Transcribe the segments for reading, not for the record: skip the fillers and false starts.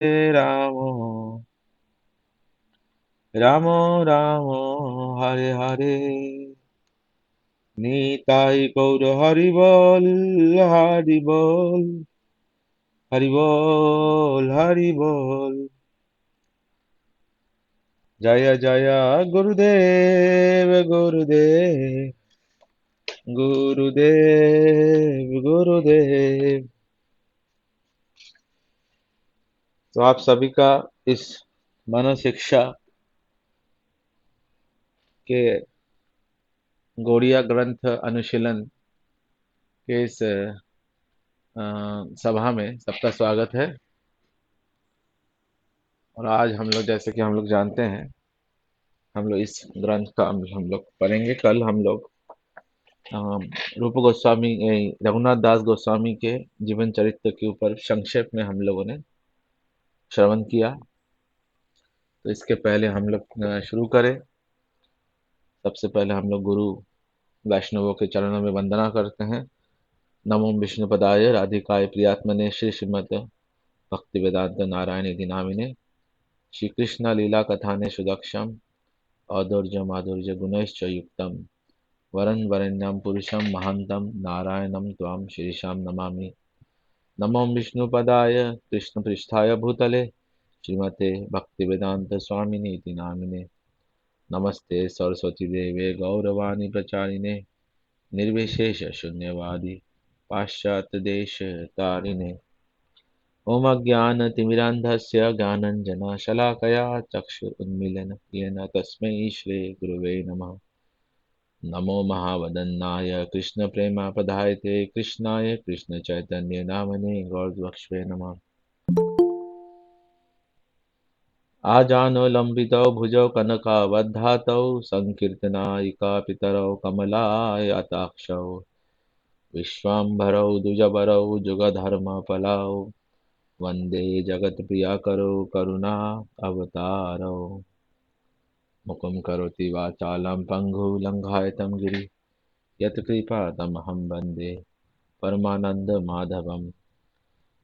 राम राम राम हरे हरे নিতাই গৌর হরিবল হরিবল হরিবল হরিবল জয় জয় গুরুদেব গুরুদেব गुरुदेव गुरुदेव। तो आप सभी का इस मनोशिक्षा के गौड़िया ग्रंथ अनुशीलन के इस सभा में सबका स्वागत है। और आज हम लोग, जैसे कि हम लोग जानते हैं, हम लोग इस ग्रंथ का हम लोग पढ़ेंगे। कल हम लोग रूप गोस्वामी रघुनाथ दास गोस्वामी के जीवन चरित्र के ऊपर संक्षेप में हम लोगों ने श्रवण किया। तो इसके पहले हम लोग शुरू करें। सबसे पहले हम लोग गुरु वैष्णवों के चरणों में वंदना करते हैं। नमो विष्णुपदाय राधिकाय प्रियात्मने श्री श्रीमद भक्ति वेदांत नारायण इति नामिने श्री कृष्ण लीला कथाने सुदक्षम औदुर्य माधुर्य गुणैश्च युक्तम वरन वरेण्यं पुरुषं महान्तं नारायणं त्वां शीर्षां नमामि। नमो विष्णुपदाय कृष्णपृष्ठाय भूतले श्रीमते भक्तिवेदांत स्वामिने इति नामिने नमस्ते सरस्वती देवे गौरवाणी प्रचारिणे निर्विशेष शून्यवादी पाश्चात्य देश तारिणे ओम अज्ञानतिमिरान्धस्य ज्ञानञ्जनशलाकया चक्षुरुन्मीलन येन तस्मै श्री गुरुवे नमः। नमो महावदन्नाय कृष्णप्रेमापधायते कृष्णाय कृष्णचैतन्य नामने गौरद्वक्ष्वे नमः। आजानो लम्बितौ भुजौ कनकावद्धातौ संकीर्तनायिका पितरौ कमलायताक्षौ विश्वाम्भरौ द्विजबरौ जुगधर्मफलौ वन्दे जगत्प्रियकरौ करुणा अवतारौ। मुखं करोति वाचालं पङ्गुलङ्घायतं गिरि यत्कृपातमहं वन्दे परमानन्दमाधवम्।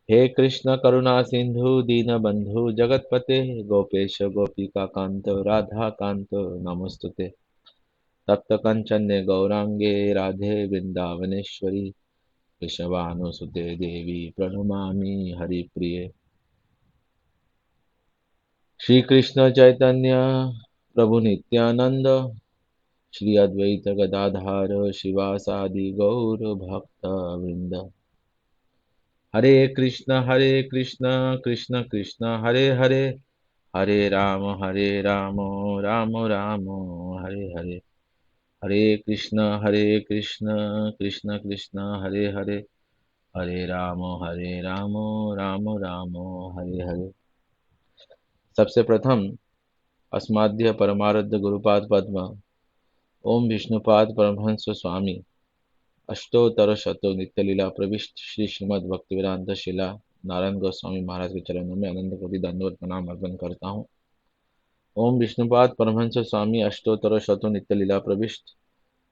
हे कृष्ण करुणा सिंधु दीनबंधु जगतपते गोपेश गोपिका कांत राधा कांत नमस्तुते। तप्त कंचन्य गौरांगे राधे वृंदावनेश्वरी वृषभानुसुते देवी प्रणमामि हरिप्रिये। श्री कृष्ण चैतन्य प्रभु नित्यानंद श्री अद्वैत गदाधार शिवासादि गौर भक्त वृंद। हरे कृष्ण कृष्ण कृष्ण हरे हरे हरे राम राम राम हरे हरे। हरे कृष्ण कृष्ण कृष्ण हरे हरे हरे राम राम राम हरे हरे। सबसे प्रथम अस्माद्य परमारध्य गुरुपाद पद्म ओम विष्णुपाद परमहंस स्वामी अष्टोत्तर शतो नित्य लीला प्रविष्ट श्री श्रीमद भक्तिवेदांत शिला नारायण गोस्वामी महाराज के चरणों में अनंत कोटि दंडवत प्रणाम अर्पण करता हूँ। ओम विष्णुपाद परमहंस स्वामी अष्टोत्तर शतो नित्य लीला प्रविष्ट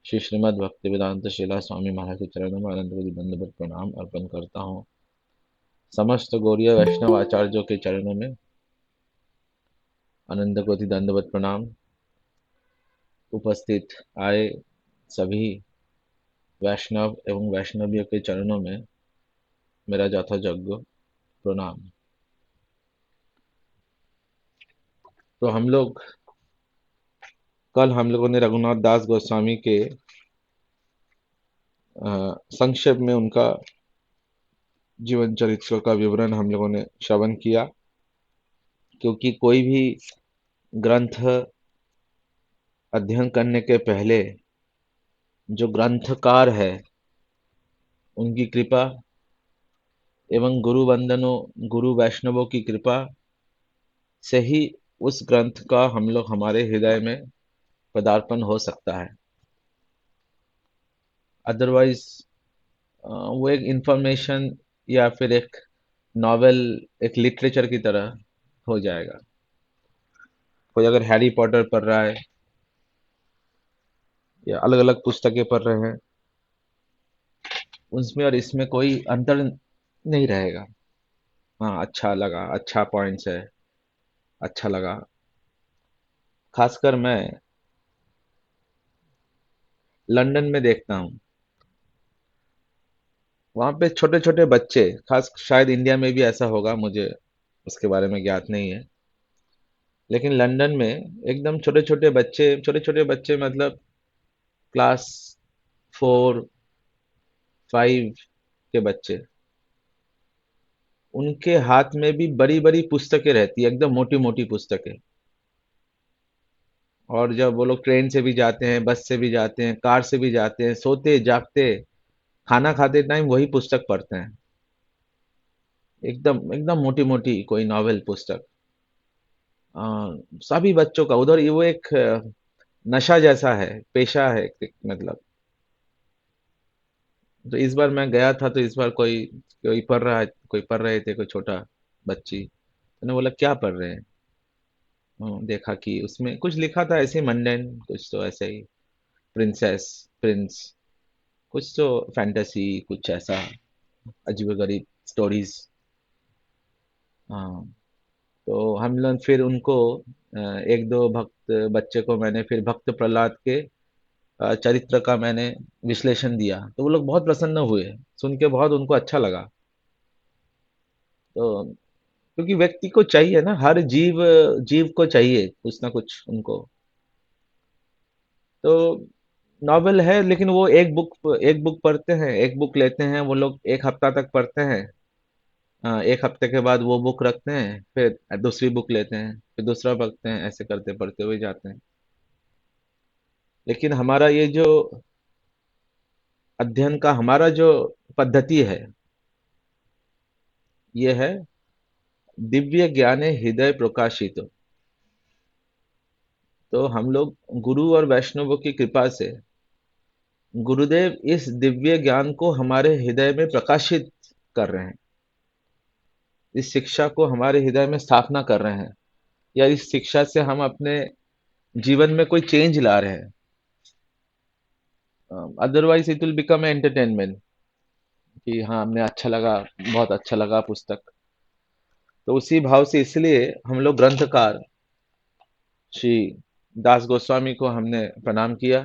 श्री श्रीमद भक्तिवेदांत शिला स्वामी महाराज के चरणों में अनंत कोटि दंडवत प्रणाम अर्पण करता हूँ। समस्त गौरीय वैष्णव आचार्यों के चरणों में अनंत कोटि दंडवत प्रणाम। उपस्थित आए सभी वैष्णव एवं वैष्णवियों के चरणों में मेरा यथायोग्य प्रणाम। तो कल हम लोगों ने रघुनाथ दास गोस्वामी के संक्षेप में उनका जीवन चरित्र का विवरण हम लोगों ने श्रवण किया। क्योंकि कोई भी ग्रंथ अध्ययन करने के पहले जो ग्रंथकार है उनकी कृपा एवं गुरु वैष्णवों की कृपा से ही उस ग्रंथ का हम लोग हमारे हृदय में पदार्पण हो सकता है। अदरवाइज वो एक इंफॉर्मेशन या फिर एक नॉवेल, एक लिटरेचर की तरह हो जाएगा। कोई अगर हैरी पॉटर पढ़ रहा है या अलग अलग पुस्तकें पढ़ रहे हैं, उसमें और इसमें कोई अंतर नहीं रहेगा। हाँ, अच्छा लगा, अच्छा पॉइंट्स है, अच्छा लगा। खासकर मैं लंदन में देखता हूँ, वहाँ पे छोटे-छोटे बच्चे, खास शायद इंडिया में भी ऐसा होगा, मुझे उसके बारे में ज्ञात नहीं है। लेकिन लंदन में एकदम छोटे-छोटे बच्चे मतलब क्लास 4, 5 के बच्चे, उनके हाथ में भी बड़ी-बड़ी पुस्तकें रहती है, एकदम मोटी-मोटी पुस्तकें। और जब वो लोग ट्रेन से भी जाते हैं, बस से भी जाते हैं, कार से भी जाते हैं, सोते जागते खाना खाते टाइम वही पुस्तक पढ़ते हैं, एकदम एकदम मोटी मोटी कोई नॉवेल पुस्तक। अ, सभी बच्चों का उधर ये वो एक नशा जैसा है, पेशा है मतलब। तो इस बार मैं गया था, तो इस बार कोई कोई पढ़ रहे थे, कोई छोटा बच्ची, मैंने बोला क्या पढ़ रहे हैं। देखा कि उसमें कुछ लिखा था ऐसे मंडेन, कुछ तो ऐसे ही, प्रिंसेस, प्रिंस, कुछ तो फैंटेसी, कुछ ऐसा अजीबोगरीब स्टोरीज। हाँ, तो हम लोग फिर उनको एक दो भक्त बच्चे को मैंने फिर भक्त प्रहलाद के चरित्र का मैंने विश्लेषण दिया, तो वो लोग बहुत प्रसन्न हुए, सुन के बहुत उनको अच्छा लगा। तो क्योंकि व्यक्ति को चाहिए ना, हर जीव जीव को चाहिए कुछ ना कुछ उनको। तो नॉवेल है, लेकिन वो एक बुक पढ़ते हैं, एक बुक लेते हैं वो लोग, एक हफ्ता तक पढ़ते हैं। एक हफ्ते के बाद वो बुक रखते हैं, फिर दूसरी बुक लेते हैं, फिर दूसरा पढ़ते हैं, ऐसे करते पढ़ते हुए जाते हैं। लेकिन हमारा ये जो अध्ययन का हमारा जो पद्धति है, ये है दिव्य ज्ञाने हृदय प्रकाशित। तो हम लोग गुरु और वैष्णवों की कृपा से गुरुदेव इस दिव्य ज्ञान को हमारे हृदय में प्रकाशित कर रहे हैं, इस शिक्षा को हमारे हृदय में स्थापना कर रहे हैं, या इस शिक्षा से हम अपने जीवन में कोई चेंज ला रहे हैं। Otherwise it will become entertainment, कि हाँ हमने अच्छा लगा, बहुत अच्छा लगा पुस्तक। तो उसी भाव से इसलिए हम लोग ग्रंथकार श्री दास गोस्वामी को हमने प्रणाम किया,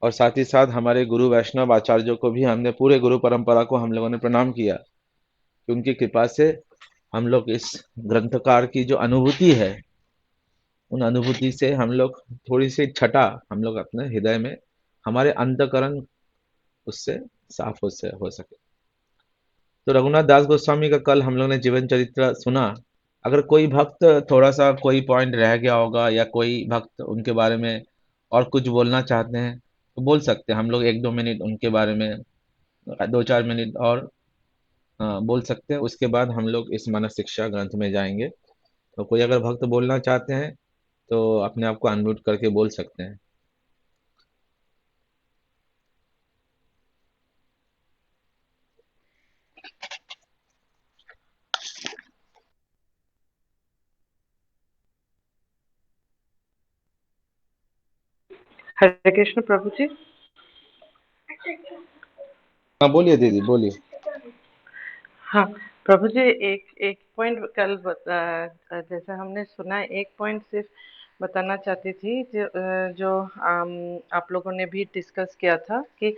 और साथ ही साथ हमारे गुरु वैष्णव आचार्यों को भी हमने, पूरे गुरु परंपरा को हम लोगों ने प्रणाम किया, कि उनकी कृपा से हम लोग इस ग्रंथकार की जो अनुभूति है, उन अनुभूति से हम लोग थोड़ी सी छटा हम लोग अपने हृदय में, हमारे अंतकरण उससे साफ हो सके। तो रघुनाथ दास गोस्वामी का कल हम लोग ने जीवन चरित्र सुना। अगर कोई भक्त थोड़ा सा कोई पॉइंट रह गया होगा, या कोई भक्त उनके बारे में और कुछ बोलना चाहते हैं, तो बोल सकते हैं। हम लोग एक दो मिनट उनके बारे में, दो चार मिनट और बोल सकते हैं। उसके बाद हम लोग इस मानस शिक्षा ग्रंथ में जाएंगे। तो कोई अगर भक्त बोलना चाहते हैं, तो अपने आप को अनम्यूट करके बोल सकते हैं। हरे कृष्ण प्रभु जी। हाँ, बोलिए दीदी, बोलिए। हाँ, प्रभु जी, एक एक पॉइंट जैसे हमने सुना, एक पॉइंट सिर्फ बताना चाहती थी, जो आप लोगों ने भी डिस्कस किया था कि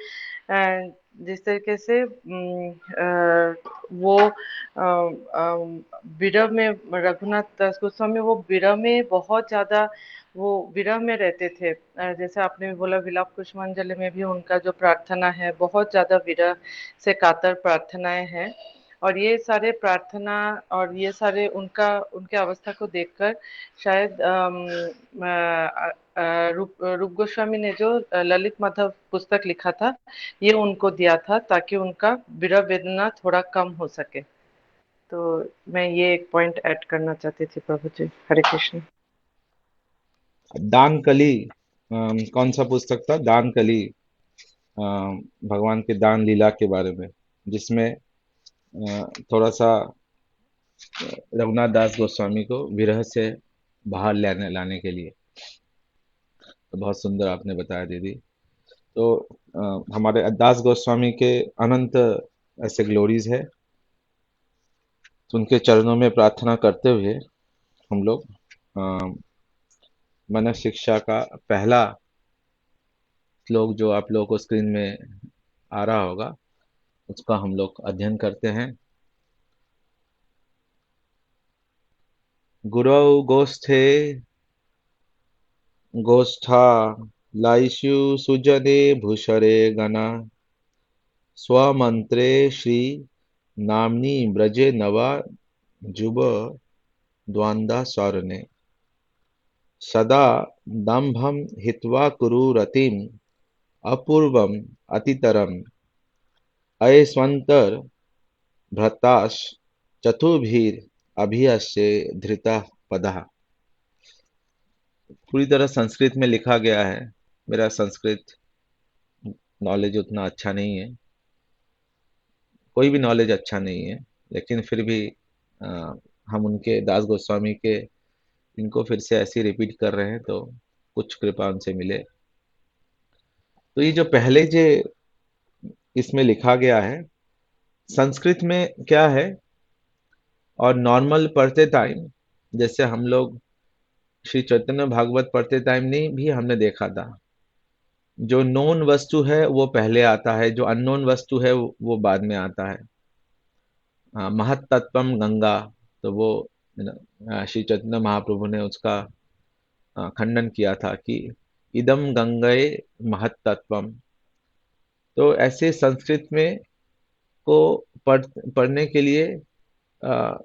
जिस तरीके से वो विरह में, रघुनाथ दास गोस्वामी वो विरह में बहुत ज्यादा, वो विरह में रहते थे। जैसे आपने भी बोला, विलाप कुसुमांजलि में भी उनका जो प्रार्थना है, बहुत ज्यादा विरह से कातर प्रार्थनाएं हैं। और ये सारे प्रार्थना और ये सारे उनका, उनके अवस्था को देखकर शायद रूप गोस्वामी ने जो ललित माधव पुस्तक लिखा था, ये उनको दिया था ताकि उनका विरह वेदना थोड़ा कम हो सके। तो मैं ये एक पॉइंट ऐड करना चाहती थी प्रभु जी। हरे कृष्ण। दान कली, कौन सा पुस्तक था, दान कली, भगवान के दान लीला के बारे में, जिसमें थोड़ा सा रघुनाथ दास गोस्वामी को विरह से बाहर लाने के लिए। तो बहुत सुंदर आपने बताया दीदी। तो हमारे दास गोस्वामी के अनंत ऐसे ग्लोरीज है। तो उनके चरणों में प्रार्थना करते हुए हम लोग अ, मन शिक्षा का पहला श्लोक जो आप लोगों को स्क्रीन में आ रहा होगा, उसका हम लोग अध्ययन करते हैं। गुरौ गोष्ठे गोष्ठा लाइषु सुजने भूषरे गणा स्वमंत्रे श्री नाम्नी व्रजे नवा जुब द्वांदा सौरने सदा दंभं हित्वा कुरु रतिम अपूर्वम अतितरम अयस्वंतर भ्रताश चतुर्भीर अभियस्य धृता पदः। पूरी तरह संस्कृत में लिखा गया है। मेरा संस्कृत नॉलेज उतना अच्छा नहीं है, कोई भी नॉलेज अच्छा नहीं है, लेकिन फिर भी अ, हम उनके दास गोस्वामी के इनको फिर से ऐसे रिपीट कर रहे हैं, तो कुछ कृपा उनसे मिले। तो ये जो पहले जो इसमें लिखा गया है, संस्कृत में क्या है, और नॉर्मल पढ़ते टाइम जैसे हम लोग श्री चैतन्य भागवत पढ़ते टाइम नहीं भी हमने देखा था, जो नोन वस्तु है वो पहले आता है, जो अननोन वस्तु है वो बाद में आता है। महत्तत्वम गंगा, तो वो श्री चैतन्य महाप्रभु ने उसका खंडन किया था कि इदम गंगे महत्तत्वम। तो ऐसे संस्कृत में को पढ़ने के लिए अ,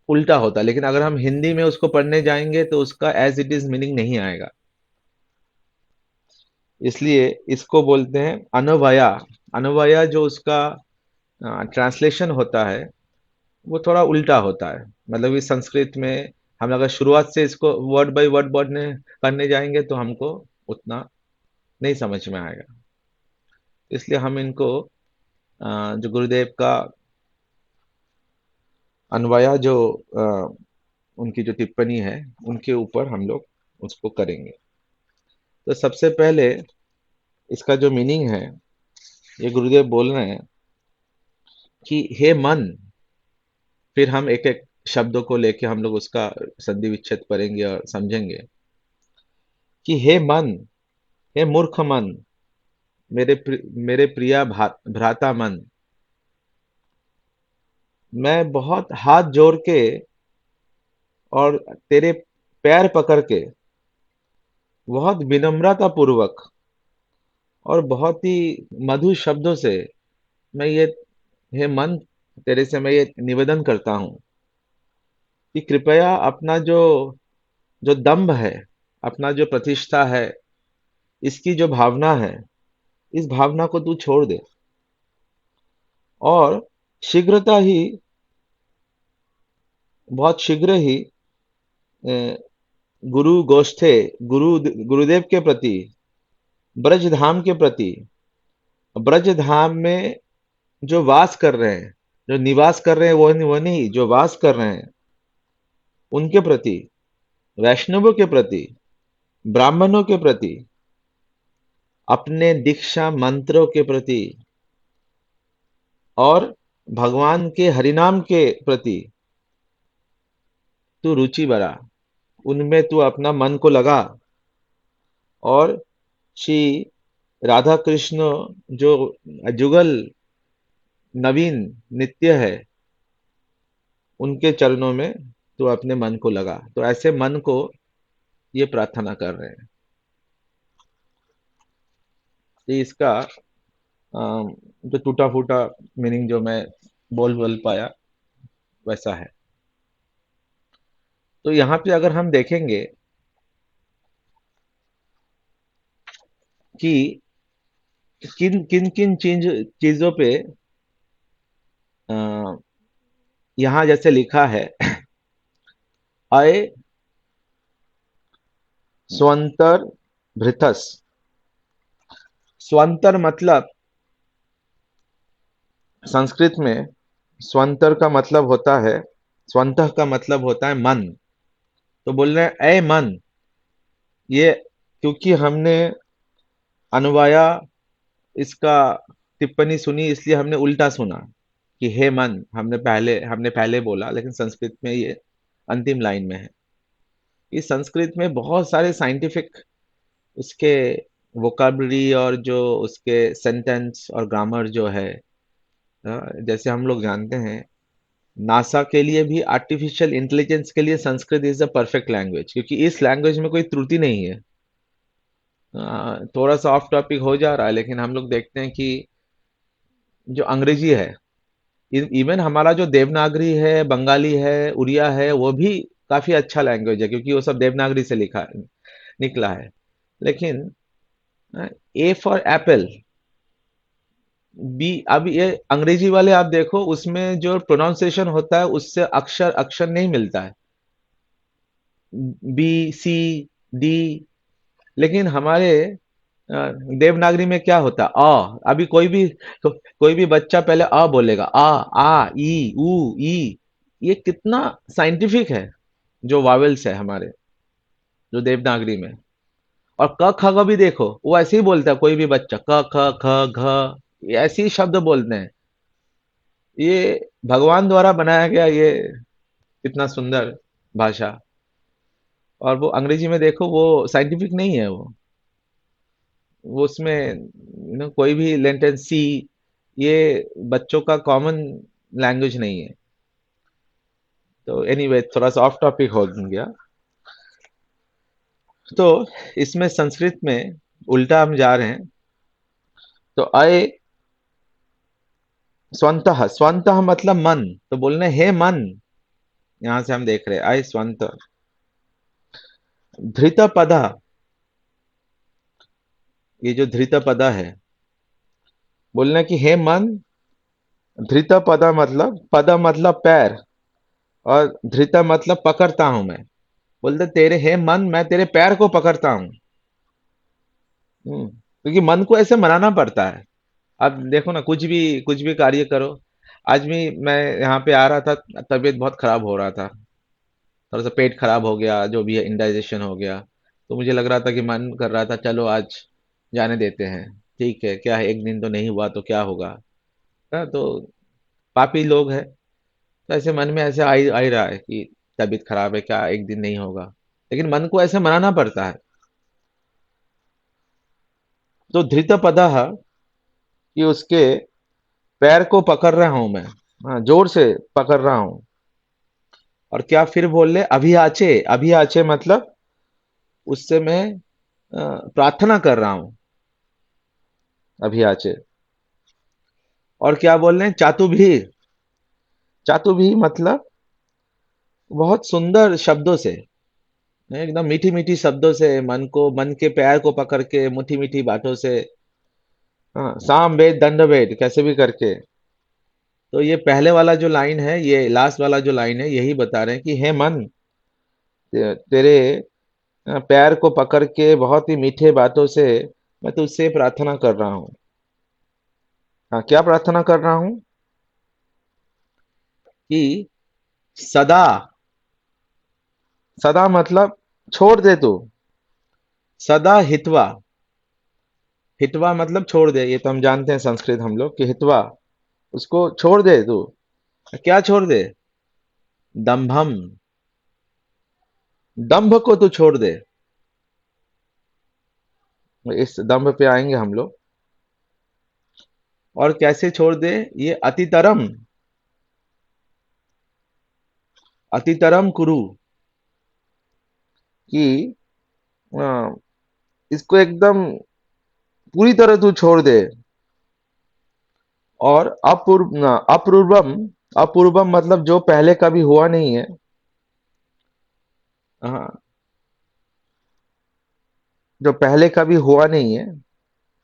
उल्टा होता है, लेकिन अगर हम हिंदी में उसको पढ़ने जाएंगे तो उसका एज इट इज मीनिंग नहीं आएगा। इसलिए इसको बोलते हैं अनवया। अनवया जो उसका ट्रांसलेशन होता है वो थोड़ा उल्टा होता है। मतलब इस संस्कृत में हम अगर शुरुआत से इसको वर्ड बाय वर्ड पढ़ने करने जाएंगे तो हमको उतना नहीं समझ में आएगा। इसलिए हम इनको जो गुरुदेव का अन्वया जो उनकी जो टिप्पणी है उनके ऊपर हम लोग उसको करेंगे। तो सबसे पहले इसका जो मीनिंग है, ये गुरुदेव बोल रहे हैं कि हे मन। फिर हम एक एक शब्दों को लेके हम लोग उसका संधि विच्छेद करेंगे और समझेंगे कि हे मन, हे मूर्ख मन, मेरे प्रिया भ्राता मन, मैं बहुत हाथ जोड़ के और तेरे पैर पकड़ के बहुत विनम्रता पूर्वक और बहुत ही मधुर शब्दों से मैं ये, हे मन, तेरे से मैं ये निवेदन करता हूँ कि कृपया अपना जो जो दम्भ है, अपना जो प्रतिष्ठा है, इसकी जो भावना है, इस भावना को तू छोड़ दे और शीघ्रता ही, बहुत शीघ्र ही अ, गुरु गोष्ठे, गुरुदेव के प्रति, ब्रज धाम के प्रति, ब्रज धाम में जो वास कर रहे हैं, जो निवास कर रहे हैं, वो नहीं, जो वास कर रहे हैं उनके प्रति, वैष्णवों के प्रति, ब्राह्मणों के प्रति, अपने दीक्षा मंत्रों के प्रति और भगवान के हरिनाम के प्रति तू रुचि बढ़ा, उनमें तू अपना मन को लगा। और श्री राधा कृष्ण जो जुगल नवीन नित्य है, उनके चरणों में तू अपने मन को लगा। तो ऐसे मन को ये प्रार्थना कर रहे हैं। ये इसका जो टूटा फूटा मीनिंग जो मैं बोल पाया वैसा है। तो यहाँ पे अगर हम देखेंगे कि किन किन किन चीजों पे अ, यहाँ जैसे लिखा है अय स्वंतर भृतस। स्वंतर मतलब संस्कृत में स्वंतर का मतलब होता है, स्वंतः का मतलब होता है मन। तो बोल रहे हैं, ए मन, ये क्योंकि हमने अनुवाया इसका टिप्पणी सुनी इसलिए हमने उल्टा सुना। कि हे मन, हमने पहले बोला, लेकिन संस्कृत में ये अंतिम लाइन में है। इस संस्कृत में बहुत सारे साइंटिफिक उसके वोकाबलरी और जो उसके सेंटेंस और ग्रामर जो है, जैसे हम लोग जानते हैं, नासा के लिए भी आर्टिफिशियल इंटेलिजेंस के लिए Sanskrit is the perfect language, क्योंकि इस लैंग्वेज में कोई त्रुटि नहीं है। थोड़ा सा ऑफ टॉपिक हो जा रहा है, लेकिन हम लोग देखते हैं कि जो अंग्रेजी है, इवन हमारा जो देवनागरी है, बंगाली है, उड़िया है, वो भी काफी अच्छा लैंग्वेज है, क्योंकि वो सब देवनागरी से लिखा निकला है। लेकिन ए फॉर एप्पल, बी, अब ये अंग्रेजी वाले आप देखो, उसमें जो प्रोनाउंसिएशन होता है उससे अक्षर अक्षर नहीं मिलता है, बी, सी, डी। लेकिन हमारे देवनागरी में क्या होता है, अ। अभी कोई भी बच्चा पहले अ बोलेगा, आ ई उ ई। ये कितना साइंटिफिक है, जो वावेल्स है हमारे, जो देवनागरी में। और क ख ग भी देखो, वो ऐसे ही बोलता है, कोई भी बच्चा क ख ख घ, ये ऐसे ही शब्द बोलते हैं। ये भगवान द्वारा बनाया गया ये कितना सुंदर भाषा। और वो अंग्रेजी में देखो, वो साइंटिफिक नहीं है, वो उसमें कोई भी लेंटेन सी, ये बच्चों का कॉमन लैंग्वेज नहीं है। तो एनीवे, थोड़ा सा ऑफ टॉपिक हो गया। तो इसमें संस्कृत में उल्टा हम जा रहे हैं। तो अय स्वंतः, स्वंतः मतलब मन, तो बोलने हे मन, यहां से हम देख रहे हैं अय स्वंत। धृत पदा, ये जो धृत पदा है, बोलने कि हे मन, धृत पदा मतलब, पद मतलब पैर, और धृत मतलब पकड़ता हूं मैं। बोलते तेरे हे मन, मैं तेरे पैर को पकड़ता हूं। क्योंकि मन को ऐसे मनाना पड़ता है। अब देखो ना, कुछ भी कार्य करो। आज भी मैं यहाँ पे आ रहा था, तबीयत बहुत खराब हो रहा था, थोड़ा सा पेट खराब हो गया, जो भी है इंडाइजेशन हो गया। तो मुझे लग रहा था कि मन कर रहा था चलो आज जाने देते हैं। ठीक है, क्या है, एक दिन तो नहीं हुआ तो क्या होगा। तो पापी लोग हैं, तो ऐसे मन में ऐसे आ ही रहा है कि तबीयत खराब है, क्या एक दिन नहीं होगा। लेकिन मन को ऐसे मनाना पड़ता है। तो धृत पदः, कि उसके पैर को पकड़ रहा हूं मैं, हाँ, जोर से पकड़ रहा हूं। और क्या फिर बोल ले, अभी आचे, अभी आचे मतलब उससे मैं प्रार्थना कर रहा हूं, अभी आचे। और क्या बोल रहे हैं, चातुभीर, चातुभीर मतलब बहुत सुंदर शब्दों से, एकदम मीठी मीठी शब्दों से, मन के पैर को पकड़ के मीठी मीठी बातों से, हाँ, साम वेद दंड वेद कैसे भी करके। तो ये पहले वाला जो लाइन है, ये लास्ट वाला जो लाइन है, यही बता रहे हैं कि हे मन, तेरे पैर को पकड़ के बहुत ही मीठे बातों से मैं तुझसे प्रार्थना कर रहा हूँ। हाँ, क्या प्रार्थना कर रहा हूँ, कि सदा, सदा मतलब छोड़ दे तू, सदा हितवा, हितवा मतलब छोड़ दे, ये तो हम जानते हैं संस्कृत हम लोग कि हितवा, उसको छोड़ दे तू। क्या छोड़ दे, दंभम, दंभ को तू छोड़ दे। इस दंभ पे आएंगे हम लोग। और कैसे छोड़ दे, ये अतितरम, अतितरम कुरु, कि अ, इसको एकदम पूरी तरह तू छोड़ दे। और अपूर्वम, अपूर्वम मतलब जो पहले कभी हुआ नहीं है। हाँ, जो पहले कभी हुआ नहीं है,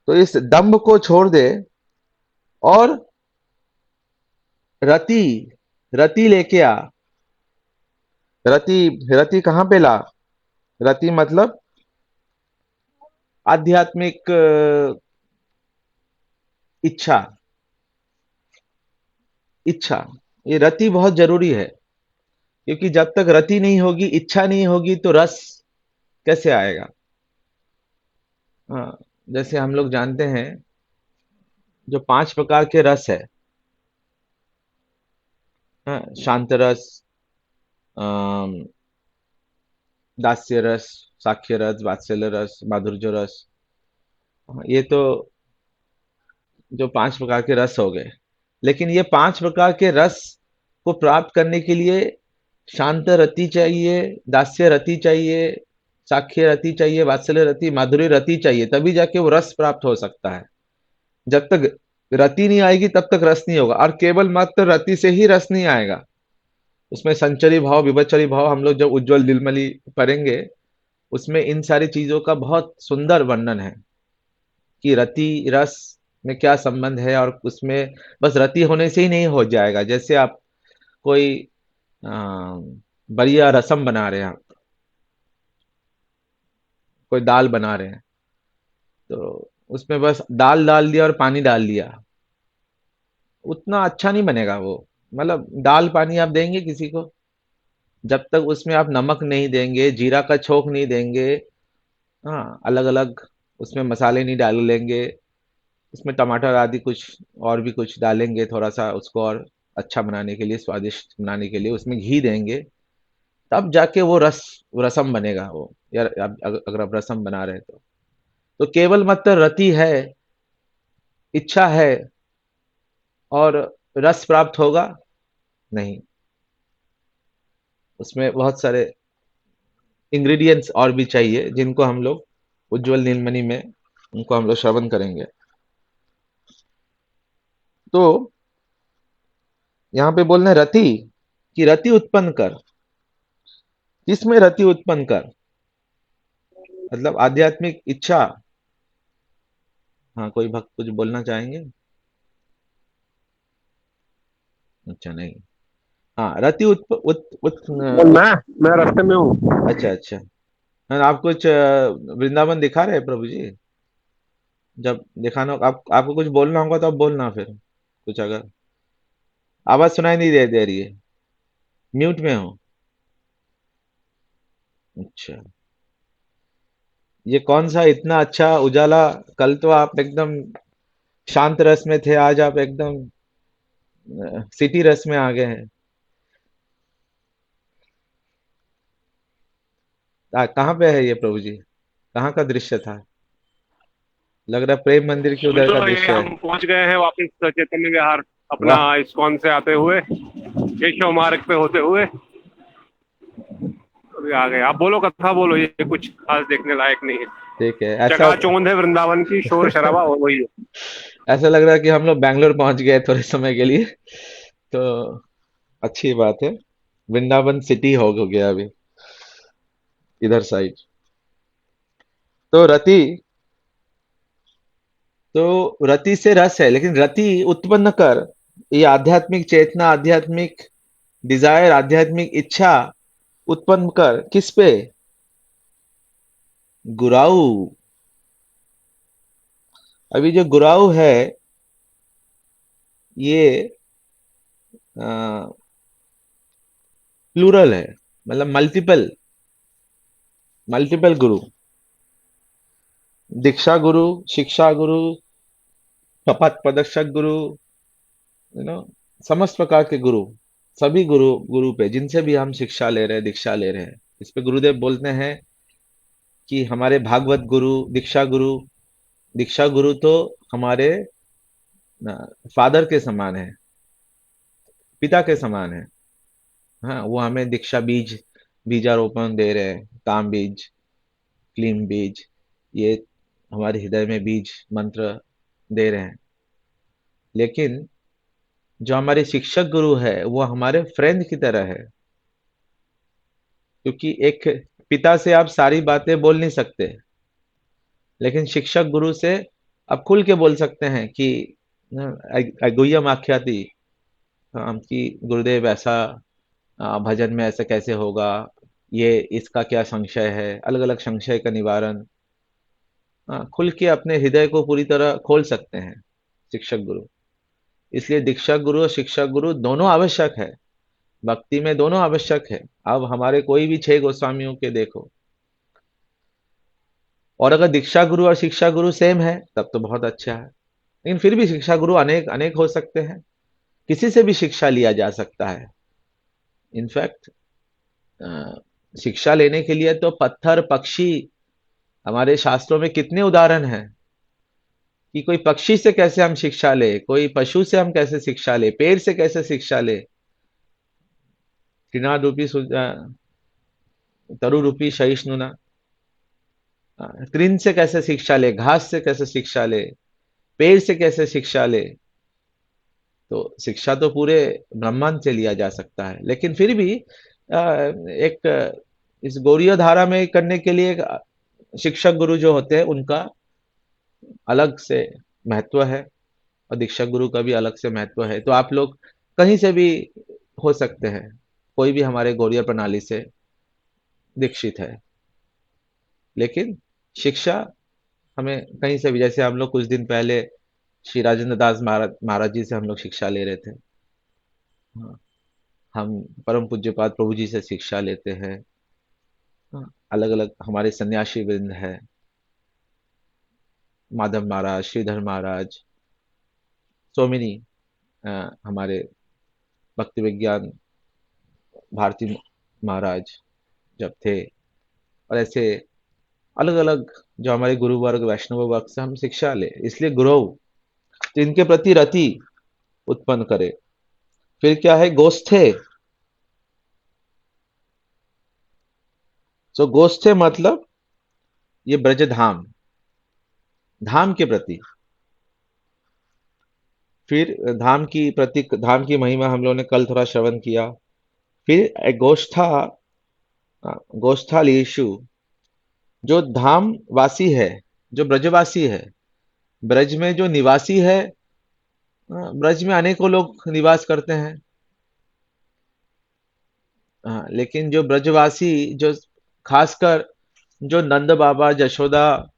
तो इस दंभ को छोड़ दे। और रति, रति लेके आ। रति, रति कहाँ पे ला, रति मतलब आध्यात्मिक इच्छा, इच्छा। ये रति बहुत जरूरी है, क्योंकि जब तक रति नहीं होगी, इच्छा नहीं होगी, तो रस कैसे आएगा। हाँ, जैसे हम लोग जानते हैं, जो 5 प्रकार के रस है, हाँ, शांत रस, अम, दास्य रस, साक्ष्य रस, वात्सल्य रस, माधुर्य रस। हाँ, ये तो जो 5 प्रकार के रस हो गए। लेकिन ये 5 प्रकार के रस को प्राप्त करने के लिए शांत रति चाहिए, दास्य रति चाहिए, साक्ष्य रति चाहिए, वात्सल्य रति, माधुर्य रति चाहिए, तभी जाके वो रस प्राप्त हो सकता है। जब तक रति नहीं आएगी तब तक रस नहीं होगा, और केवल मात्र रति से ही रस नहीं आएगा। उसमें संचरी भाव, विभचरी भाव, हम लोग जब उज्जवल दिलमणि पढ़ेंगे उसमें इन सारी चीजों का बहुत सुंदर वर्णन है कि रति रस में क्या संबंध है। और उसमें बस रति होने से ही नहीं हो जाएगा। जैसे आप कोई बढ़िया रसम बना रहे हैं, आप कोई दाल बना रहे हैं, तो उसमें बस दाल डाल दिया और पानी डाल दिया, उतना अच्छा नहीं बनेगा वो। मतलब दाल पानी आप देंगे किसी को, जब तक उसमें आप नमक नहीं देंगे, जीरा का छोंक नहीं देंगे, हाँ, अलग अलग उसमें मसाले नहीं डालेंगे, उसमें टमाटर आदि कुछ और भी कुछ डालेंगे थोड़ा सा उसको और अच्छा बनाने के लिए, स्वादिष्ट बनाने के लिए उसमें घी देंगे, तब जाके वो रसम बनेगा वो। यार अगर आप रसम बना रहे हैं तो केवल मात्र रति है, इच्छा है, और रस प्राप्त होगा नहीं। उसमें बहुत सारे इंग्रेडिएंट्स और भी चाहिए जिनको हम लोग उज्जवल नीलमणि में उनको हम लोग श्रवण करेंगे। तो यहाँ पे बोलना है रति, कि रति उत्पन्न कर। किसमें रति उत्पन्न कर? मतलब आध्यात्मिक इच्छा। हाँ, कोई भक्त कुछ बोलना चाहेंगे? अच्छा, नहीं। हाँ, रति मैं मैं रास्ते में हूँ। अच्छा अच्छा। हाँ, आप कुछ वृंदावन दिखा रहे हैं प्रभु जी? जब दिखाना आपको कुछ बोलना होगा तो आप बोलना फिर, कुछ अगर आवाज सुनाई नहीं दे रही है, म्यूट में हो। अच्छा, ये कौन सा इतना अच्छा उजाला? कल तो आप एकदम शांत रस में थे, आज आप एकदम सिटी रस में आ गए हैं। कहाँ पे है ये प्रभु जी? कहाँ का दृश्य था? लग रहा है प्रेम मंदिर के उधर का समझो ये दृश्य है। हम पहुंच गए हैं वापस चैतन्य विहार, अपना वाह। इस्कॉन से आते हुए, केशव मार्ग पे होते हुए अभी आ गए। आप बोलो, कथा बोलो, ये कुछ खास देखने लायक नहीं है। ठीक है, ऐसा चकाचौंध है वृंदावन की, शोर शराबा और वही है। ऐसा लग रहा है कि हम लोग बैंगलोर पहुंच गए थोड़े समय के लिए। तो अच्छी बात है, वृंदावन सिटी हो गया अभी इधर साइड। तो रति, तो रति से रस है, लेकिन रति उत्पन्न कर, ये आध्यात्मिक चेतना, आध्यात्मिक डिजायर, आध्यात्मिक इच्छा उत्पन्न कर किस पे? गुराऊ। अभी जो गुराऊ है ये प्लूरल है, मतलब मल्टीपल, मल्टीपल गुरु। दीक्षा गुरु, शिक्षा गुरु, शपथ प्रदर्शक गुरु, समस्त प्रकार के गुरु, सभी गुरु गुरु पे जिनसे भी हम शिक्षा ले रहे हैं, दीक्षा ले रहे हैं, इस पे गुरुदेव बोलते हैं कि हमारे भागवत गुरु, दीक्षा गुरु तो हमारे फादर के समान है, पिता के समान है। हाँ, वो हमें दीक्षा बीज, बीजारोपण दे रहे हैं, काम बीज, क्लीम बीज, ये हमारे हृदय में बीज मंत्र दे रहे हैं। लेकिन जो हमारे शिक्षक गुरु है वो हमारे फ्रेंड की तरह है, क्योंकि एक पिता से आप सारी बातें बोल नहीं सकते, लेकिन शिक्षक गुरु से आप खुल के बोल सकते हैं कि गुह्यम आख्याति, कि गुरुदेव ऐसा भजन में ऐसा कैसे होगा, ये इसका क्या संशय है, अलग अलग संशय का निवारण, खुल के अपने हृदय को पूरी तरह खोल सकते हैं शिक्षक गुरु। इसलिए दीक्षा गुरु और शिक्षा गुरु दोनों आवश्यक है, भक्ति में दोनों आवश्यक है। अब हमारे कोई भी 6 गोस्वामियों के देखो, और अगर दीक्षा गुरु और शिक्षा गुरु सेम है तब तो बहुत अच्छा है, लेकिन फिर भी शिक्षा गुरु अनेक अनेक हो सकते हैं, किसी से भी शिक्षा लिया जा सकता है। इनफैक्ट शिक्षा लेने के लिए तो पत्थर, पक्षी, हमारे शास्त्रों में कितने उदाहरण हैं कि कोई पक्षी से कैसे हम शिक्षा ले, कोई पशु से हम कैसे शिक्षा ले, पेड़ से कैसे शिक्षा ले, तृणाद रूपी तरु रूपी सहिष्णुना, तृण से कैसे शिक्षा ले, घास से कैसे शिक्षा ले, पेड़ से कैसे शिक्षा ले। तो शिक्षा तो पूरे ब्रह्मांड से लिया जा सकता है, लेकिन फिर भी एक इस गौड़ीय धारा में करने के लिए एक शिक्षक गुरु जो होते हैं उनका अलग से महत्व है, और दीक्षक गुरु का भी अलग से महत्व है। तो आप लोग कहीं से भी हो सकते हैं, कोई भी हमारे गौड़ीय प्रणाली से दीक्षित है, लेकिन शिक्षा हमें कहीं से भी, जैसे हम लोग कुछ दिन पहले श्री राजेंद्र दास महाराज जी से हम लोग शिक्षा ले रहे थे। हाँ, हम परम पूज्यपाद प्रभु जी से शिक्षा लेते हैं। हाँ, अलग अलग हमारे सन्यासी वृंद है, माधव महाराज, श्रीधर महाराज, सोमिनी, हमारे भक्ति विज्ञान भारती महाराज जब थे, और ऐसे अलग अलग जो हमारे गुरु वर्ग, वैष्णव वर्ग से हम शिक्षा ले, इसलिए गुरु तो इनके प्रति रति उत्पन्न करे। फिर क्या है गोष्ठे। तो गोष्ठे मतलब ये ब्रज धाम, धाम के प्रति, फिर धाम की प्रतीक, धाम की महिमा हम लोगों ने कल थोड़ा श्रवण किया। फिर एक गोष्ठालीशु, जो धाम वासी है, जो ब्रजवासी है, ब्रज में जो निवासी है, ब्रज में अनेकों लोग निवास करते हैं, लेकिन जो ब्रजवासी, जो खासकर जो नंद बाबा जशोदा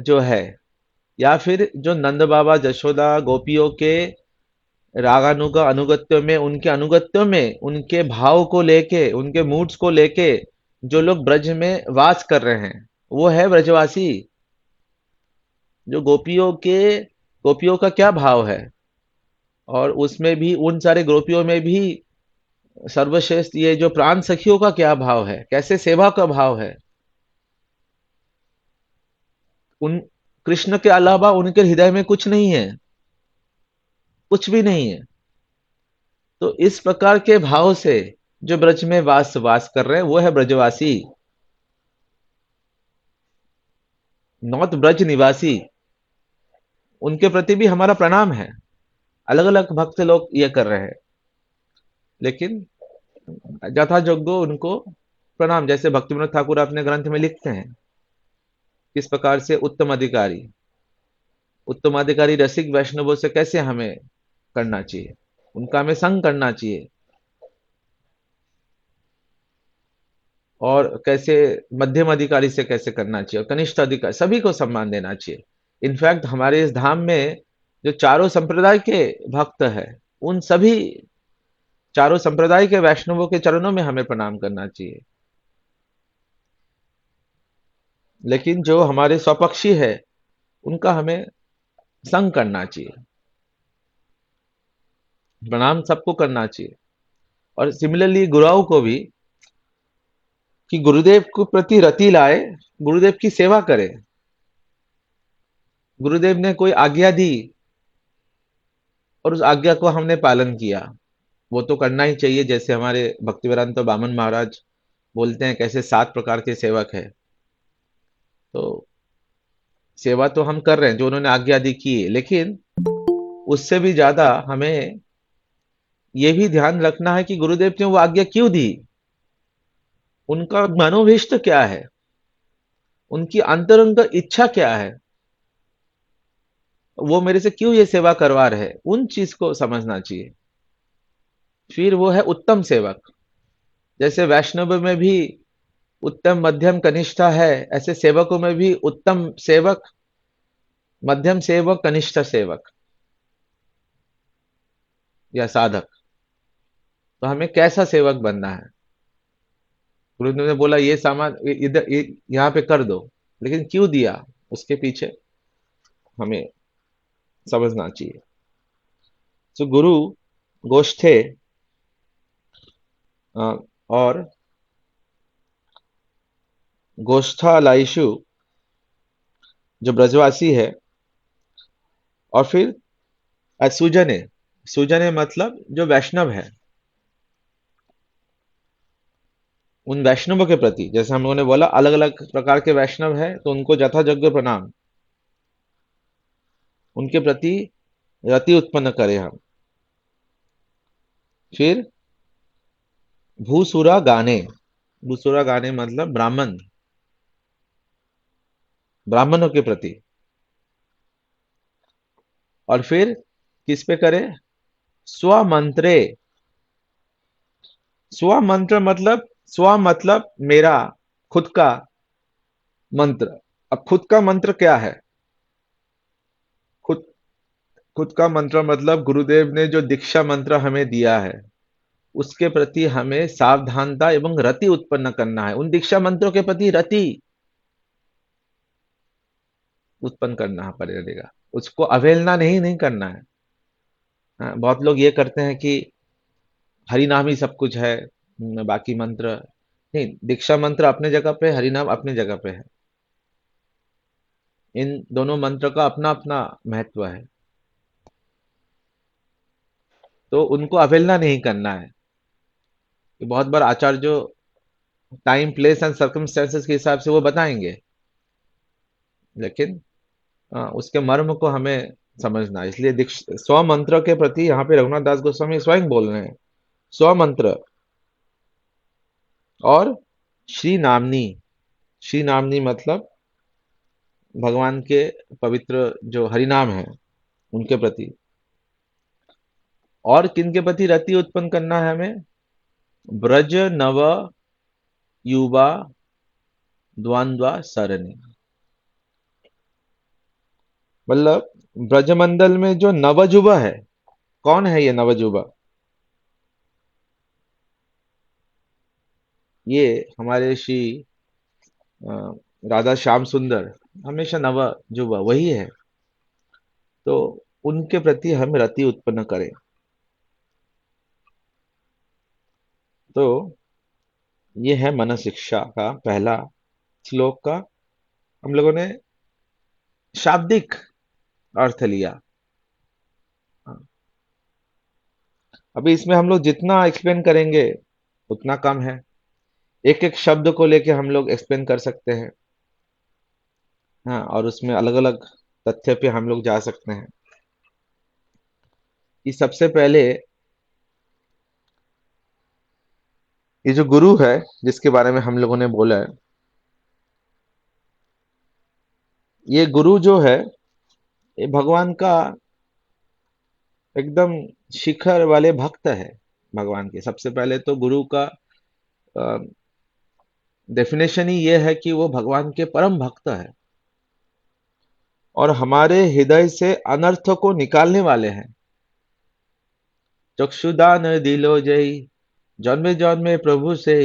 जो है, या फिर जो नंद बाबा जशोदा गोपियों के रागानुगा अनुगत्य में, उनके अनुगत्य में, उनके भाव को लेके, उनके मूड्स को लेके जो लोग ब्रज में वास कर रहे हैं, वो है ब्रजवासी। जो गोपियों का क्या भाव है, और उसमें भी उन सारे गोपियों में भी सर्वश्रेष्ठ ये जो प्राण सखियों का क्या भाव है, कैसे सेवा का भाव है, उन कृष्ण के अलावा उनके हृदय में कुछ नहीं है, कुछ भी नहीं है। तो इस प्रकार के भाव से जो ब्रज में वास कर रहे हैं वो है ब्रजवासी, नॉट ब्रज निवासी। उनके प्रति भी हमारा प्रणाम है। अलग अलग भक्त लोग ये कर रहे हैं, लेकिन यथा योग्य उनको प्रणाम। जैसे भक्ति विनोद ठाकुर अपने ग्रंथ में लिखते हैं किस प्रकार से उत्तम अधिकारी रसिक वैष्णवों से कैसे हमें करना चाहिए, उनका हमें संग करना चाहिए, और कैसे मध्यम अधिकारी से कैसे करना चाहिए, और कनिष्ठ अधिकारी, सभी को सम्मान देना चाहिए। इनफैक्ट हमारे इस धाम में जो चारों संप्रदाय के भक्त है, उन सभी चारों संप्रदाय के वैष्णवों के चरणों में हमें प्रणाम करना चाहिए। लेकिन जो हमारे स्वपक्षी है उनका हमें संग करना चाहिए, प्रणाम सबको करना चाहिए। और सिमिलरली गुरुओं को भी, कि गुरुदेव को प्रति रति लाए, गुरुदेव की सेवा करे। गुरुदेव ने कोई आज्ञा दी और उस आज्ञा को हमने पालन किया, वो तो करना ही चाहिए। जैसे हमारे भक्तिवेदांत बामन महाराज बोलते हैं कैसे 7 प्रकार के सेवक है, तो सेवा तो हम कर रहे हैं जो उन्होंने आज्ञा दी की है, लेकिन उससे भी ज्यादा हमें ये भी ध्यान रखना है कि गुरुदेव ने वो आज्ञा क्यों दी, उनका मनोभीष्ट क्या है, उनकी अंतरंग इच्छा क्या है, वो मेरे से क्यों ये सेवा करवा रहे, उन चीज को समझना चाहिए। फिर वो है उत्तम सेवक। जैसे वैष्णव में भी उत्तम मध्यम कनिष्ठा है, ऐसे सेवकों में भी उत्तम सेवक, मध्यम सेवक, कनिष्ठ सेवक या साधक। तो हमें कैसा सेवक बनना है। गुरुदेव ने बोला ये सामान इधर यहाँ पे कर दो, लेकिन क्यों दिया उसके पीछे हमें समझना चाहिए। तो गुरु गोष्ठे और गोष्ठालाइशु जो ब्रजवासी है, और फिर सुजने, सुजने मतलब जो वैष्णव है, उन वैष्णवों के प्रति, जैसे हम लोगों ने बोला अलग अलग प्रकार के वैष्णव है तो उनको यथायोग्य प्रणाम, उनके प्रति रति उत्पन्न करें हम। फिर भूसुरा गाने, भूसुरा गाने मतलब ब्राह्मण, ब्राह्मणों के प्रति। और फिर किस पे करें? स्वमंत्रे, स्व मतलब मेरा खुद का मंत्र। अब खुद का मंत्र क्या है? खुद खुद का मंत्र मतलब गुरुदेव ने जो दीक्षा मंत्र हमें दिया है उसके प्रति हमें सावधानता एवं रति उत्पन्न करना है। उन दीक्षा मंत्रों के प्रति रति उत्पन्न करना पड़ेगा, उसको अवहेलना नहीं नहीं करना है। हाँ, बहुत लोग ये करते हैं कि हरि नाम ही सब कुछ है, बाकी मंत्र नहीं। दीक्षा मंत्र अपने जगह पे, हरि नाम अपने जगह पे है। इन दोनों मंत्र का अपना अपना महत्व है, तो उनको अवहेलना नहीं करना है। कि बहुत बार आचार्य जो टाइम प्लेस एंड सर्कमस्टेंसेस के हिसाब से वो बताएंगे, लेकिन उसके मर्म को हमें समझना है। इसलिए स्व मंत्र के प्रति यहाँ पे रघुनाथ दास गोस्वामी स्वयं बोल रहे हैं, स्व मंत्र। और श्री नामनी, श्री नामनी मतलब भगवान के पवित्र जो हरिनाम है उनके प्रति। और किन के प्रति रति उत्पन्न करना है हमें? ब्रज नव युवा द्वंद्वा सरणी, मतलब ब्रजमंडल में जो नवजुबा है, कौन है ये नवजुबा? ये हमारे श्री अ, राधा श्याम सुंदर हमेशा नवजुबा वही है, तो उनके प्रति हम रति उत्पन्न करें। तो ये है मन शिक्षा का पहला श्लोक का हम लोगों ने शाब्दिक अर्थ लिया। अभी इसमें हम लोग जितना एक्सप्लेन करेंगे उतना कम है। एक एक शब्द को लेके हम लोग एक्सप्लेन कर सकते हैं। हाँ, और उसमें अलग अलग तथ्य पे हम लोग जा सकते हैं। कि सबसे पहले ये जो गुरु है जिसके बारे में हम लोगों ने बोला है, ये गुरु जो है ये भगवान का एकदम शिखर वाले भक्त है। भगवान के सबसे पहले तो गुरु का डेफिनेशन ही ये है कि वो भगवान के परम भक्त है और हमारे हृदय से अनर्थ को निकालने वाले हैं। चक्षुदान दिलो जय, जन्मे जन्मे प्रभु से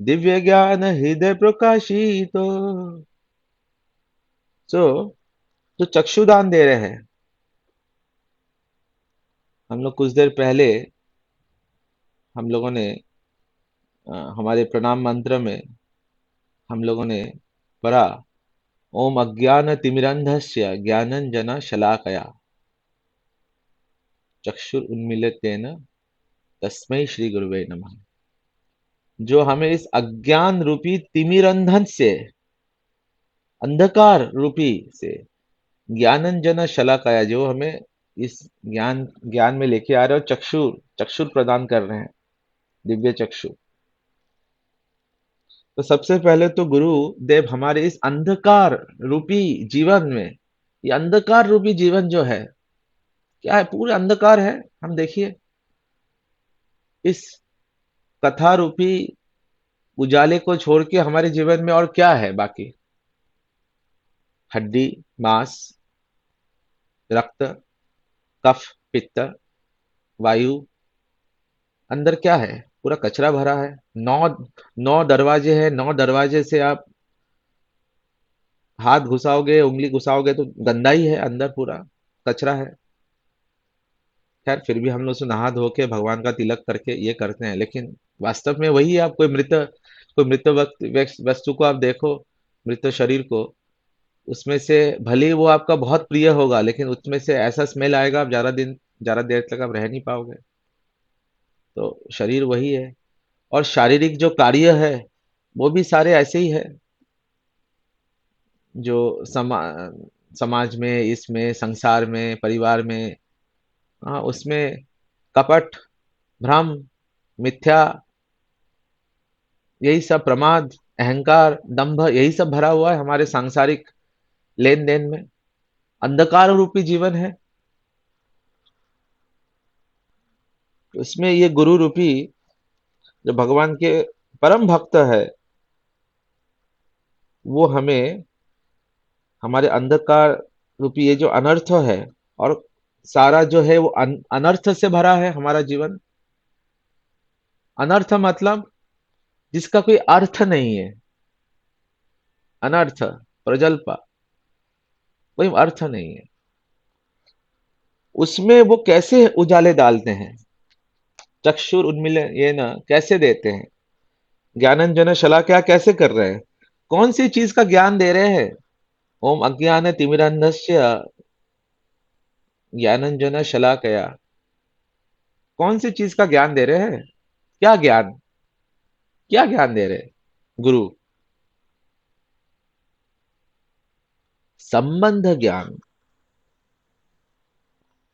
दिव्य ज्ञान हृदय प्रकाशित। तो जो चक्षुदान दे रहे हैं, हम लोग कुछ देर पहले हम लोगों ने हमारे प्रणाम मंत्र में हम लोगों ने पढ़ा, ओम अज्ञान तिमिरंधस्य ज्ञानंजन शलाकया चक्षुर उन्मीलितेन तस्मै श्री गुरुवे नमः। जो हमें इस अज्ञान रूपी तिमिरंधन से, अंधकार रूपी से ज्ञानंजन शलाकाया, जो हमें इस ज्ञान ज्ञान में लेके आ रहे हो, चक्षुर चक्षुर प्रदान कर रहे हैं, दिव्य चक्षु। तो सबसे पहले तो गुरु देव हमारे इस अंधकार रूपी जीवन में, ये अंधकार रूपी जीवन जो है क्या है? पूरे अंधकार है। हम देखिए इस कथा रूपी उजाले को छोड़ के हमारे जीवन में और क्या है बाकी? हड्डी, मांस, रक्त, कफ, पित्त, वायु, अंदर क्या है? पूरा कचरा भरा है। नौ नौ दरवाजे हैं, नौ दरवाजे से आप हाथ घुसाओगे, उंगली घुसाओगे तो गंदा ही है, अंदर पूरा कचरा है। खैर फिर भी हम लोग से नहा धो के भगवान का तिलक करके ये करते हैं, लेकिन वास्तव में वही है। आप कोई मृत वस्तु को आप देखो, मृत शरीर को, उसमें से भले ही वो आपका बहुत प्रिय होगा, लेकिन उसमें से ऐसा स्मेल आएगा, आप ज्यादा देर तक आप रह नहीं पाओगे। तो शरीर वही है। और शारीरिक जो कार्य है वो भी सारे ऐसे ही है, जो समाज में, इसमें, संसार में, परिवार में, हाँ, उसमें कपट, भ्रम, मिथ्या, यही सब, प्रमाद, अहंकार, दंभ, यही सब भरा हुआ है हमारे सांसारिक लेन देन में। अंधकार रूपी जीवन है। तो इसमें ये गुरु रूपी जो भगवान के परम भक्त है, वो हमें हमारे अंधकार रूपी ये जो अनर्थ है, और सारा जो है वो अनर्थ से भरा है हमारा जीवन। अनर्थ मतलब जिसका कोई अर्थ नहीं है। अनर्थ, प्रजल्पा, कोई अर्थ नहीं है। उसमें वो कैसे उजाले डालते हैं, चक्षुर उन्मीलन ये ना कैसे देते हैं, ज्ञानंजन शलाकया कैसे कर रहे हैं, कौन सी चीज का ज्ञान दे रहे हैं। ओम अज्ञान तिमिरन्धस्य ज्ञानंजन शलाकया, कौन सी चीज का ज्ञान दे रहे हैं, क्या ज्ञान, क्या ज्ञान दे रहे हैं गुरु? संबंध ज्ञान।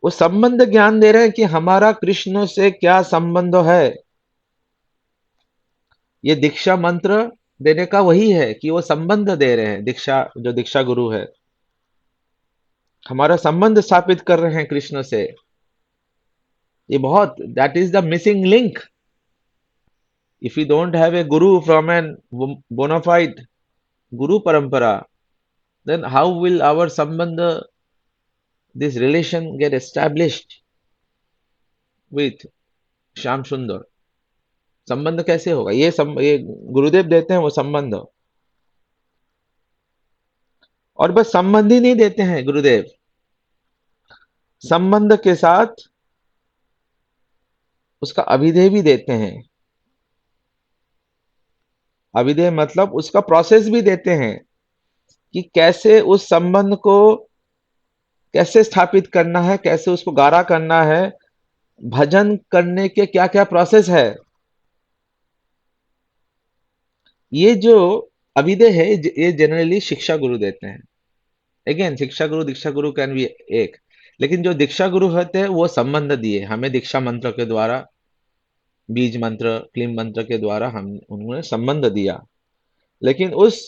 वो संबंध ज्ञान दे रहे हैं कि हमारा कृष्ण से क्या संबंध है। ये दीक्षा मंत्र देने का वही है कि वो संबंध दे रहे हैं। दीक्षा, जो दीक्षा गुरु है, हमारा संबंध स्थापित कर रहे हैं कृष्ण से। ये बहुत, that is the missing link. If you don't have a guru from an bona fide guru parampara, then how will our sambandha, this relation get established with Shyam सुंदर? संबंध कैसे होगा? ये गुरुदेव देते हैं वो संबंध। और बस संबंध ही नहीं देते हैं गुरुदेव, संबंध के साथ उसका अभिधेय भी देते हैं। अभिधेय मतलब उसका प्रोसेस भी देते हैं कि कैसे उस संबंध को कैसे स्थापित करना है, कैसे उसको गाढ़ा करना है, भजन करने के क्या क्या प्रोसेस है। ये जो अभिधेय है ये जनरली शिक्षा गुरु देते हैं। अगेन, शिक्षा गुरु दीक्षा गुरु कैन बी एक, लेकिन जो दीक्षा गुरु होते हैं वो संबंध दिए हमें दीक्षा मंत्र के द्वारा, बीज मंत्र, क्लीम मंत्र के द्वारा हम उन्होंने संबंध दिया। लेकिन उस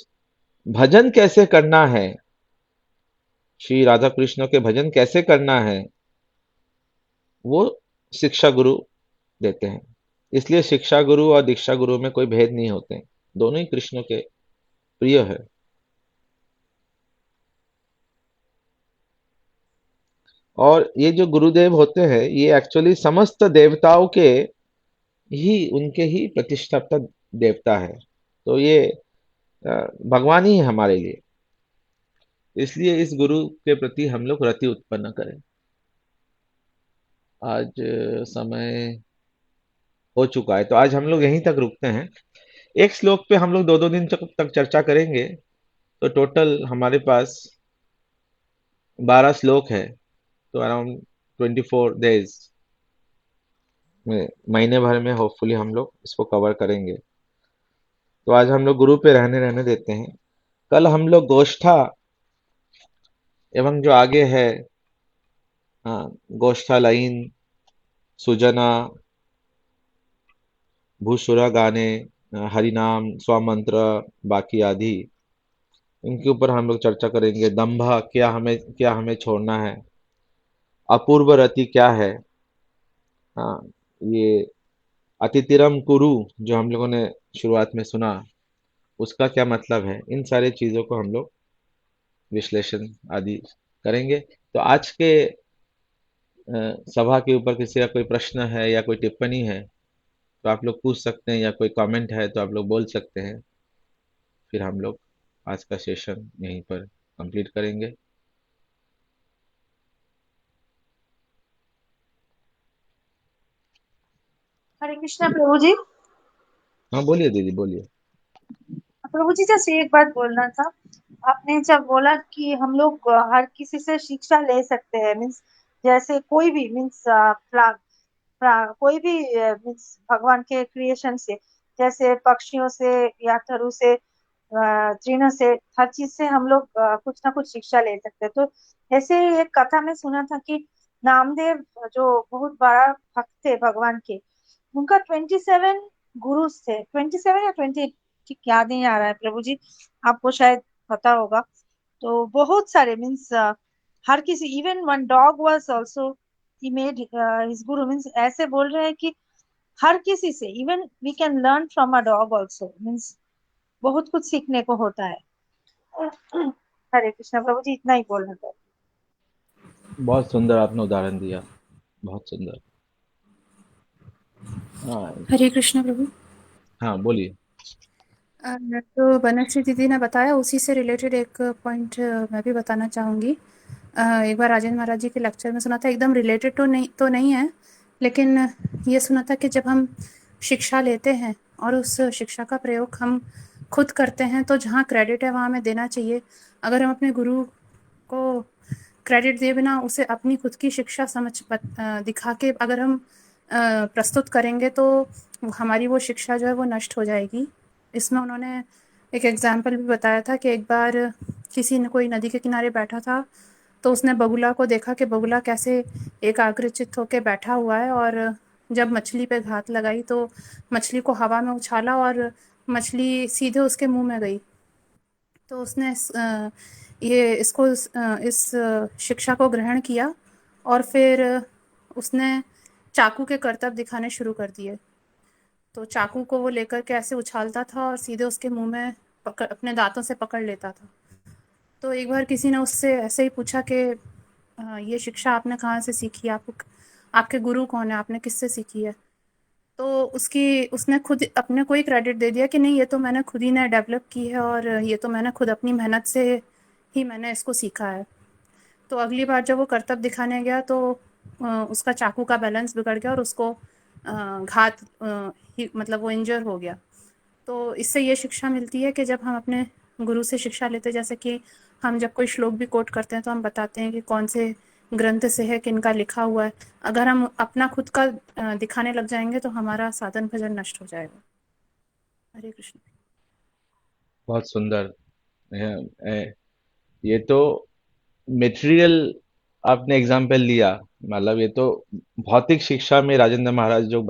भजन कैसे करना है, श्री राधा कृष्ण के भजन कैसे करना है, वो शिक्षा गुरु देते हैं। इसलिए शिक्षा गुरु और दीक्षा गुरु में कोई भेद नहीं होते, दोनों ही कृष्ण के प्रिय है। और ये जो गुरुदेव होते हैं ये एक्चुअली समस्त देवताओं के ही, उनके ही प्रतिष्ठाता देवता है। तो ये भगवान ही है हमारे लिए। इसलिए इस गुरु के प्रति हम लोग रति उत्पन्न करें। आज समय हो चुका है, तो आज हम लोग यहीं तक रुकते हैं। एक श्लोक पे हम लोग दो दो दिन तक चर्चा करेंगे। तो टोटल हमारे पास 12 श्लोक है। तो अराउंड 24 डेज में, महीने भर में होपफुली हम लोग इसको कवर करेंगे। तो आज हम लोग गुरु पे रहने रहने देते हैं। कल हम लोग गोष्ठा एवं जो आगे है, हाँ, गोष्ठा लाइन, सुजना, भूसुरा गाने, हरिनाम, स्वमंत्र, बाकी आदि, इनके ऊपर हम लोग चर्चा करेंगे। दंभा, क्या हमें छोड़ना है। अपूर्व रति क्या है, हाँ, ये अतिथिरम कुरु जो हम लोगों ने शुरुआत में सुना, उसका क्या मतलब है। इन सारे चीजों को हम लोग विश्लेषण आदि करेंगे। तो आज के सभा के ऊपर किसी का कोई प्रश्न है या कोई टिप्पणी है तो आप लोग पूछ सकते हैं, या कोई कमेंट है तो आप लोग बोल सकते हैं। फिर हम लोग आज का सेशन यहीं पर कंप्लीट करेंगे। हरे कृष्णा प्रभु जी। हाँ बोलिए दीदी बोलिए। प्रभु जी जैसे एक बात बोलना था। आपने जब बोला कि हम लोग हर किसी से शिक्षा ले सकते हैं, मीन्स जैसे कोई भी, मीन्स कोई भी, मीन्स भगवान के क्रिएशन से, जैसे पक्षियों से या तरु से, तृणों से, हर चीज से हम लोग कुछ ना कुछ शिक्षा ले सकते हैं। तो ऐसे ही एक कथा में सुना था कि नामदेव, जो बहुत बड़ा भक्त थे भगवान के, उनका 27 गुरुज थे, 27 या 20, ठीक याद नहीं आ रहा है प्रभु जी, आपको शायद पता होगा। तो बहुत सारे, मीन्स हर किसी, even one dog was also he made his guru, means ऐसे बोल रहे हैं कि हर किसी से, even we can learn from a dog also, means बहुत कुछ सीखने को होता है। हरे कृष्णा प्रभु जी, इतना ही बोलना था। बहुत सुंदर आपने उदाहरण दिया, बहुत सुंदर। हाँ। हरे कृष्ण प्रभु। हाँ बोलिए। तो बनश्री दीदी ने बताया, उसी से रिलेटेड एक पॉइंट मैं भी बताना चाहूँगी। एक बार राजेंद्र महाराज जी के लेक्चर में सुना था, एकदम रिलेटेड तो नहीं है, लेकिन ये सुना था कि जब हम शिक्षा लेते हैं और उस शिक्षा का प्रयोग हम खुद करते हैं, तो जहाँ क्रेडिट है वहाँ हमें देना चाहिए। अगर हम अपने गुरु को क्रेडिट दिए बिना उसे अपनी खुद की शिक्षा दिखा के अगर हम प्रस्तुत करेंगे, तो हमारी वो शिक्षा जो है वो नष्ट हो जाएगी। इसमें उन्होंने एक एग्जाम्पल भी बताया था कि एक बार किसी ने, कोई नदी के किनारे बैठा था, तो उसने बगुला को देखा कि बगुला कैसे एकाग्रचित्त होकर बैठा हुआ है, और जब मछली पे घात लगाई तो मछली को हवा में उछाला और मछली सीधे उसके मुंह में गई। तो उसने इस शिक्षा को ग्रहण किया, और फिर उसने चाकू के करतब दिखाने शुरू कर दिए। तो चाकू को वो लेकर के ऐसे उछालता था और सीधे उसके मुंह में अपने दांतों से पकड़ लेता था। तो एक बार किसी ने उससे ऐसे ही पूछा कि ये शिक्षा आपने कहाँ से सीखी, आपके गुरु कौन है, आपने किससे सीखी है? तो उसने खुद अपने को ही क्रेडिट दे दिया कि नहीं, ये तो मैंने खुद ही ने डेवलप की है, और ये तो मैंने खुद अपनी मेहनत से ही मैंने इसको सीखा है। तो अगली बार जब वो करतब दिखाने गया, तो उसका चाकू का बैलेंस बिगड़ गया और उसको मतलब वो इंजर हो गया। तो इससे ये शिक्षा मिलती है कि जब हम अपने गुरु से शिक्षा लेते हैं, जैसे कि हम जब कोई श्लोक भी कोट करते हैं, तो हम बताते हैं कि कौन से ग्रंथ से है, किनका लिखा हुआ है। अगर हम अपना खुद का दिखाने लग जाएंगे, तो हमारा साधन भजन नष्ट हो जाएगा। हरे कृष्ण। बहुत सुंदर। ये ये तो मटेरियल आपने एग्जाम्पल लिया, मतलब ये तो भौतिक शिक्षा में राजेंद्र महाराज जो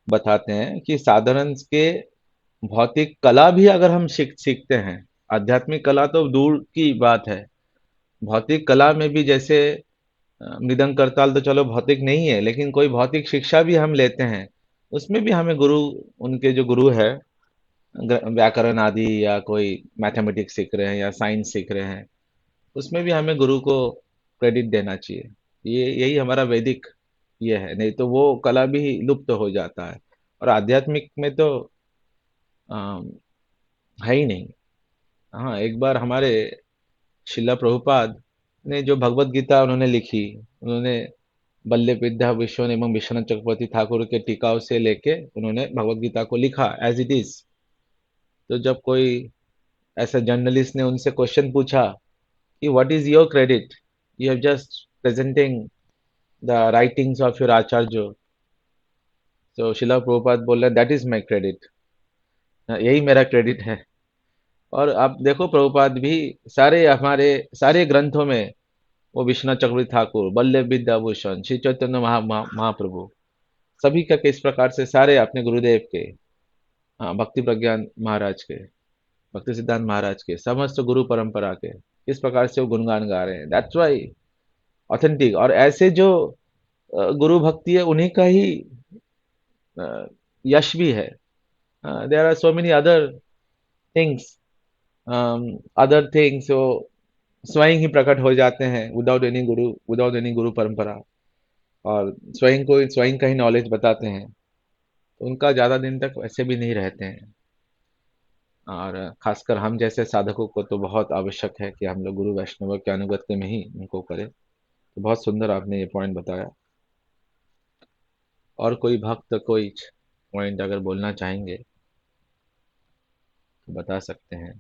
बताते हैं कि साधारण के भौतिक कला भी अगर हम सीखते हैं, आध्यात्मिक कला तो दूर की बात है, भौतिक कला में भी जैसे मृदंग करताल तो चलो भौतिक नहीं है, लेकिन कोई भौतिक शिक्षा भी हम लेते हैं, उसमें भी हमें गुरु, उनके जो गुरु है, व्याकरण आदि या कोई मैथमेटिक्स सीख रहे हैं या साइंस सीख रहे हैं, उसमें भी हमें गुरु को क्रेडिट देना चाहिए। ये यही हमारा वैदिक ये है, नहीं तो वो कला भी लुप्त हो जाता है। और आध्यात्मिक में तो अम, है ही नहीं। हाँ, एक बार हमारे शिला प्रभुपाद ने जो भगवत गीता उन्होंने लिखी, उन्होंने बल्ले विद्या विश्वन एवं विश्वनाथ चक्रवर्ती ठाकुर के टीकाओं से लेके उन्होंने भगवत गीता को लिखा एज इट इज। तो जब कोई ऐसा जर्नलिस्ट ने उनसे क्वेश्चन पूछा कि what is your credit, you have just presenting the writings of your acharya, तो शिला प्रभुपाद बोल रहे दैट इज माई क्रेडिट, यही मेरा क्रेडिट है। और आप देखो प्रभुपाद भी सारे हमारे सारे ग्रंथों में वो विश्वनाथ चक्रवर्ती ठाकुर, बल्लभ विद्याभूषण, श्री चैतन्य महाप्रभु, सभी का किस प्रकार से सारे अपने गुरुदेव के, हाँ, भक्ति प्रज्ञान महाराज के, भक्ति सिद्धांत महाराज के, समस्त गुरु परंपरा के किस प्रकार से वो गुणगान गा रहे हैं। That's why authentic. और ऐसे जो गुरु भक्ति है उन्हीं का ही यश भी है। There are so many other things, other things वो स्वयं ही प्रकट हो जाते हैं without any guru, without any guru परंपरा, और स्वयं को स्वयं का ही नॉलेज बताते हैं, तो उनका ज़्यादा दिन तक वैसे भी नहीं रहते हैं। और खासकर हम जैसे साधकों को तो बहुत आवश्यक है कि हम लोग गुरु वैष्णव के अनुगत्य में ही उनको करें। तो बहुत सुंदर आपने ये पॉइंट बताया। और कोई भक्त कोई पॉइंट अगर बोलना चाहेंगे बता सकते हैं।